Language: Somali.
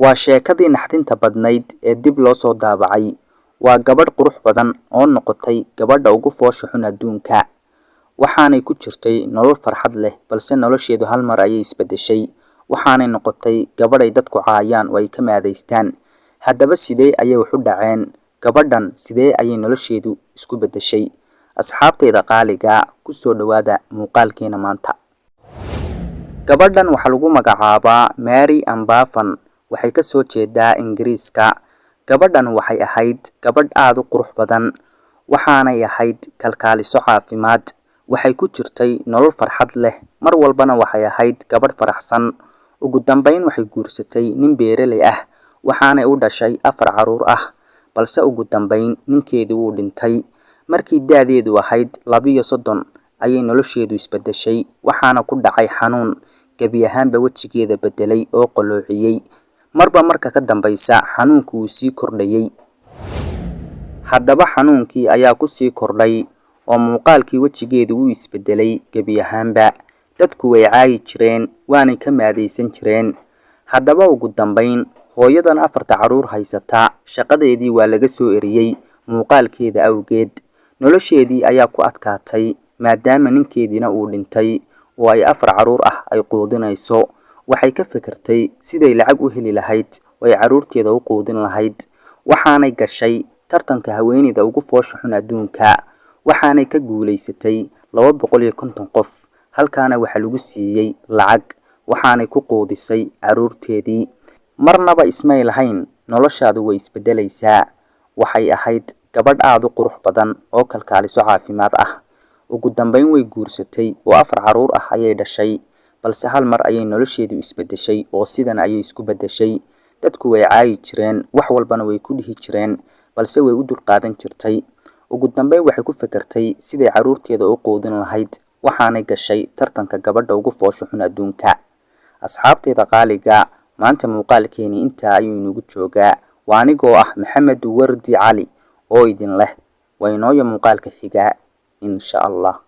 waa sheekadii naxdinta badnayd ee dib loo soo daabacay. Waa gabadh qurux badan oo noqotay gabadha ugu foosha xun adduunka. Waxaanay ku jirtay nolol farxad leh, balse nolosheedu hal mar ayay isbedeshay. Waxaanay noqotay gabadh ay dadku caayaan oo ay ka maadeystaan. Haddaba sidee ayay wax u dhaceen? Gabadhan sidee ayay nolosheedu isku bedeshay? Asxaabtayda qaaliga, ku soo dhawaada muuqaalkeena maanta. Gabadhan waxaa lagu magacaabaa Mary Ambavan. Waxay ka soo jeedaa Ingiriiska. Gabadhan waxay ahayd gabadh aad u qurux badan. Waxaanay ahayd kalkaaliso caafimaad. Waxay ku jirtay nolol farxad leh. Mar walbana waxay ahayd gabadh faraxsan. Ugu dambeyn waxay guursatay nin beeraley ah. Waxaanay u dhashay 4 caruur ah. Balse ugu dambeyn ninkeedii wuu dhintay. Markii da'deedu ahayd 32 ayay nolosheedu isbedeshay. Waxaana ku dhacay xanuun gebi ahaanba wejigeeda bedelay oo qaloociyay. Marba marka ka dambaysa xanuunku wuu sii kordhayay. Haddaba xanuunkii ayaa ku sii kordhay oo muuqaalkii wejigeedu wuu isbedelay gebi ahaanba. Dadku way caayi jireen, waanay ka maadeysan jireen. Haddaba ugu dambeyn hooyadan 4 caruur haysata, shaqadeedii waa laga soo eriyay muuqaalkeeda awgeed. Nolosheedii ayaa ku adkaatay maadaama ninkeediina uu dhintay oo ay 4 caruur ah ay quudinayso. Waxay ka fikirtay siday lacag u heli lahayd oo ay caruurteeda u quudin lahayd. Waxaanay gashay tartanka haweeneyda ugu foosha xun adduunka. Waxaanay ka guuleysatay 250 qof. Halkaana waxa lagu siiyay lacag. Waxaanay ku quudisay caruurteedii. Marnaba ismay lahayn noloshaadu way isbedelaysaa. Waxay ahayd gabadh aad u qurux badan oo kalkaaliso caafimaad ah. Ugu dambeyn way guursatay oo 4 caruur ah ayay dhashay. Balse hal mar ayay nolosheedu isbedeshay oo sidan ayay isku bedeshay. Dadku way caayi jireen, wax walbana way ku dhihi jireen, balse way u dulqaadan jirtay. Ugu dambeyn waxay ku fikirtay siday caruurteeda u quudin lahayd. Waxaanay gashay tartanka gabadha ugu foosha xun adduunka. Asxaabtayda qaaliga, maanta muuqaalkeeni intaa ayuu inagu joogaa. Waa anigoo ah Maxamed Wardi Cali oo idin leh. Waa inoo muuqaalka xiga insha Allah.